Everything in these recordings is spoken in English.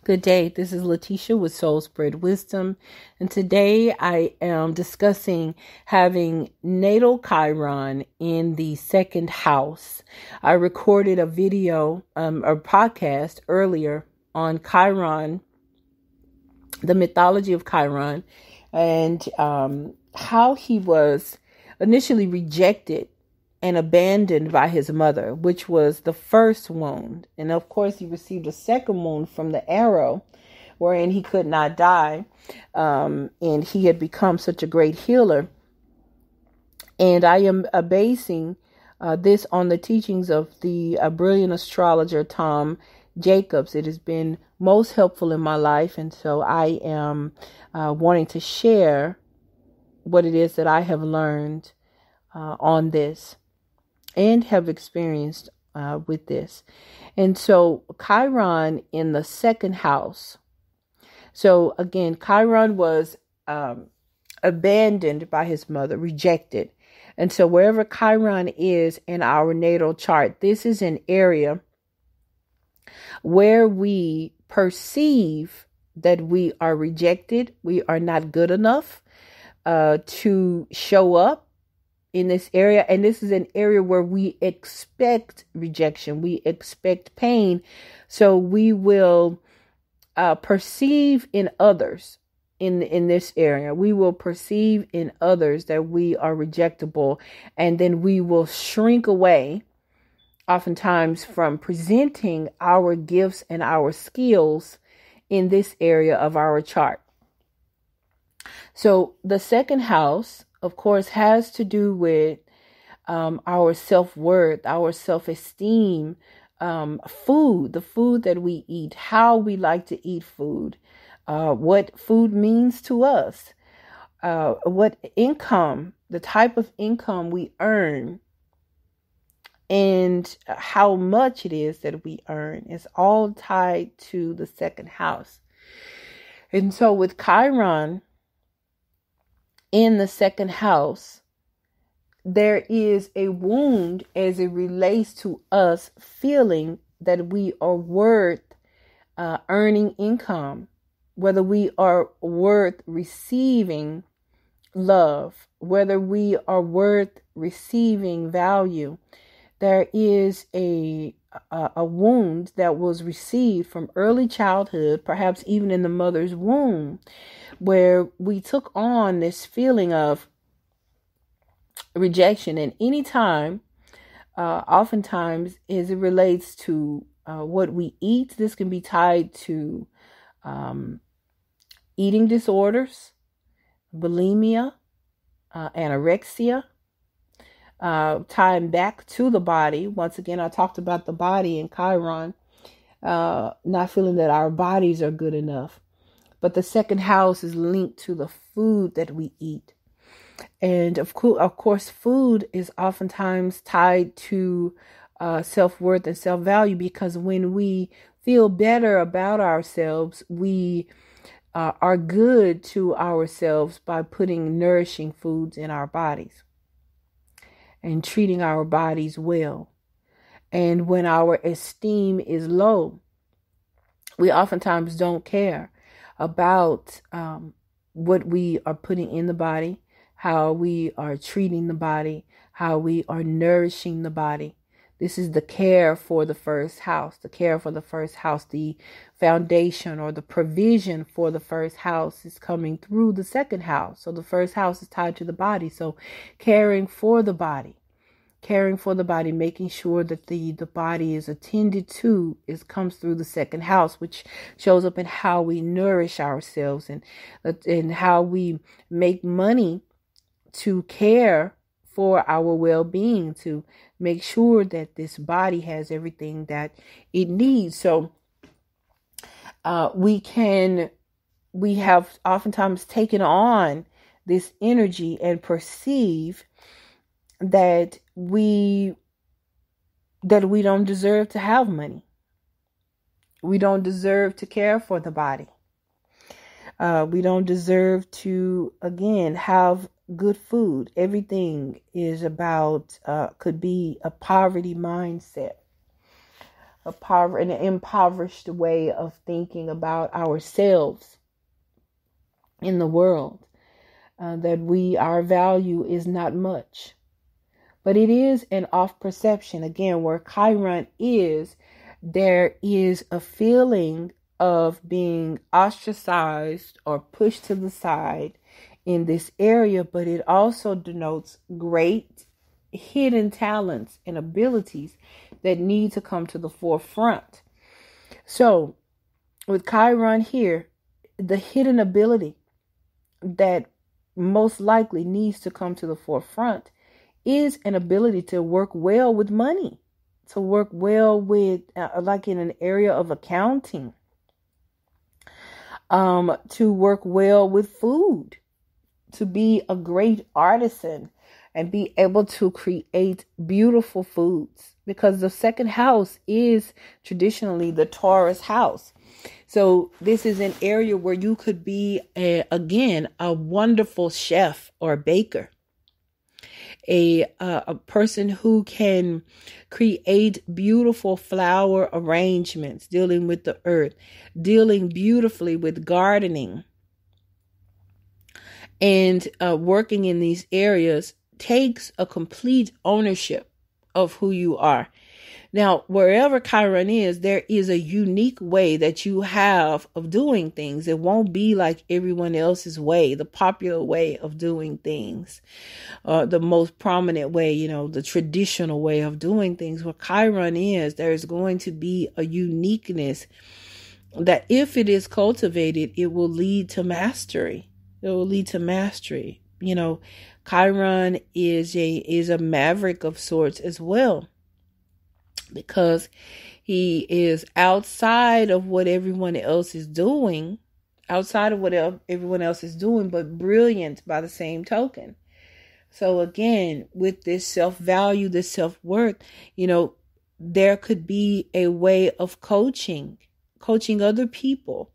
Good day. This is Lateesha with Soul Spread Wisdom, and today I am discussing having natal Chiron in the second house. I recorded a video, or podcast earlier on Chiron, the mythology of Chiron, and how he was initially rejected and abandoned by his mother, which was the first wound. And of course, he received a second wound from the arrow, wherein he could not die. And he had become such a great healer. And I am basing this on the teachings of the brilliant astrologer, Tom Jacobs. It has been most helpful in my life. And so I am wanting to share what it is that I have learned on this and have experienced with this. And so Chiron in the second house. So again, Chiron was abandoned by his mother, rejected. And so wherever Chiron is in our natal chart, this is an area where we perceive that we are rejected. We are not good enough to show up in this area. And this is an area where we expect rejection. We expect pain. So we will perceive in others in this area. We will perceive in others that we are rejectable. And then we will shrink away oftentimes from presenting our gifts and our skills in this area of our chart. So the second house, of course, has to do with our self-worth, our self-esteem, food, the food that we eat, how we like to eat food, what food means to us, what income, the type of income we earn, and how much it is that we earn is all tied to the second house. And so with Chiron in the second house, there is a wound as it relates to us feeling that we are worth earning income, whether we are worth receiving love, whether we are worth receiving value. There is a wound that was received from early childhood, perhaps even in the mother's womb, where we took on this feeling of rejection. And anytime, oftentimes, as it relates to what we eat, this can be tied to eating disorders, bulimia, anorexia, tying back to the body. Once again, I talked about the body in Chiron, not feeling that our bodies are good enough. But the second house is linked to the food that we eat. And of course, food is oftentimes tied to self-worth and self-value, because when we feel better about ourselves, we are good to ourselves by putting nourishing foods in our bodies and treating our bodies well. And when our esteem is low, we oftentimes don't care about what we are putting in the body, how we are treating the body, how we are nourishing the body. This is the care for the first house, the care for the first house, the foundation or the provision for the first house is coming through the second house. So the first house is tied to the body. So caring for the body, making sure that the body is attended to, comes through the second house, which shows up in how we nourish ourselves and how we make money to care for our well-being, to make sure that this body has everything that it needs. So we have oftentimes taken on this energy and perceive that we don't deserve to have money. We don't deserve to care for the body. We don't deserve to, again, have good food. Everything is about, could be a poverty mindset. an impoverished way of thinking about ourselves in the world. That our value is not much. But it is an off perception. Again, where Chiron is, there is a feeling of being ostracized or pushed to the side in this area, but it also denotes great hidden talents and abilities that need to come to the forefront. So with Chiron here, the hidden ability that most likely needs to come to the forefront is an ability to work well with money, to work well with, like in an area of accounting, to work well with food, to be a great artisan and be able to create beautiful foods, because the second house is traditionally the Taurus house. So this is an area where you could be, again, a wonderful chef or baker, a person who can create beautiful flower arrangements, dealing with the earth, dealing beautifully with gardening, and working in these areas takes a complete ownership of who you are. Now, wherever Chiron is, there is a unique way that you have of doing things. It won't be like everyone else's way, the popular way of doing things, the most prominent way, the traditional way of doing things. Where Chiron is, there is going to be a uniqueness that, if it is cultivated, it will lead to mastery. It will lead to mastery. Chiron is a maverick of sorts as well, because he is outside of what everyone else is doing, but brilliant by the same token. So again, with this self-value, this self-worth, there could be a way of coaching other people,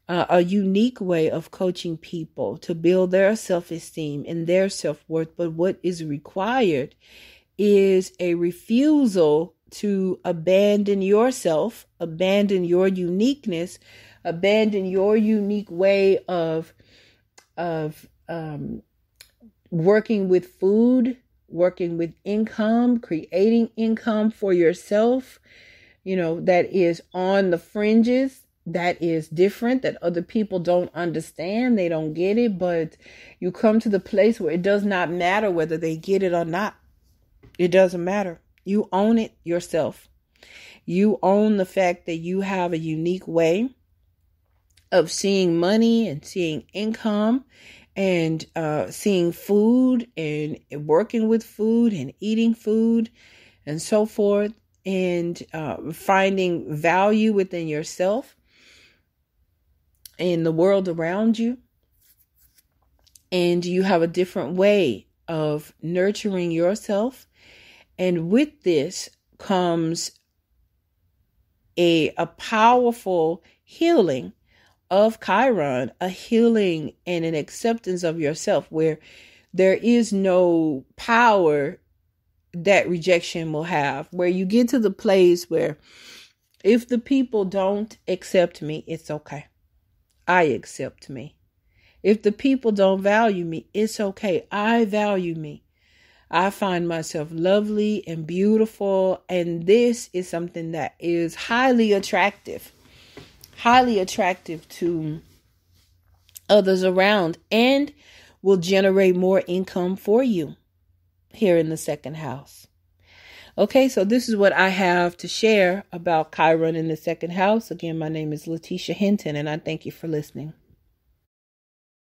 a unique way of coaching people to build their self-esteem and their self-worth. But what is required is a refusal to abandon yourself, abandon your uniqueness, abandon your unique way of working with food, working with income, creating income for yourself, that is on the fringes, that is different, that other people don't understand, they don't get it, but you come to the place where it does not matter whether they get it or not. It doesn't matter. You own it yourself. You own the fact that you have a unique way of seeing money and seeing income and seeing food and working with food and eating food and so forth, and finding value within yourself and the world around you. And you have a different way of nurturing yourself. And with this comes a powerful healing of Chiron, a healing and an acceptance of yourself, where there is no power that rejection will have, where you get to the place where if the people don't accept me, it's okay. I accept me. If the people don't value me, it's okay. I value me. I find myself lovely and beautiful. And this is something that is highly attractive to others around, and will generate more income for you here in the second house. Okay, so this is what I have to share about Chiron in the second house. Again, my name is Lateesha Hinton, and I thank you for listening.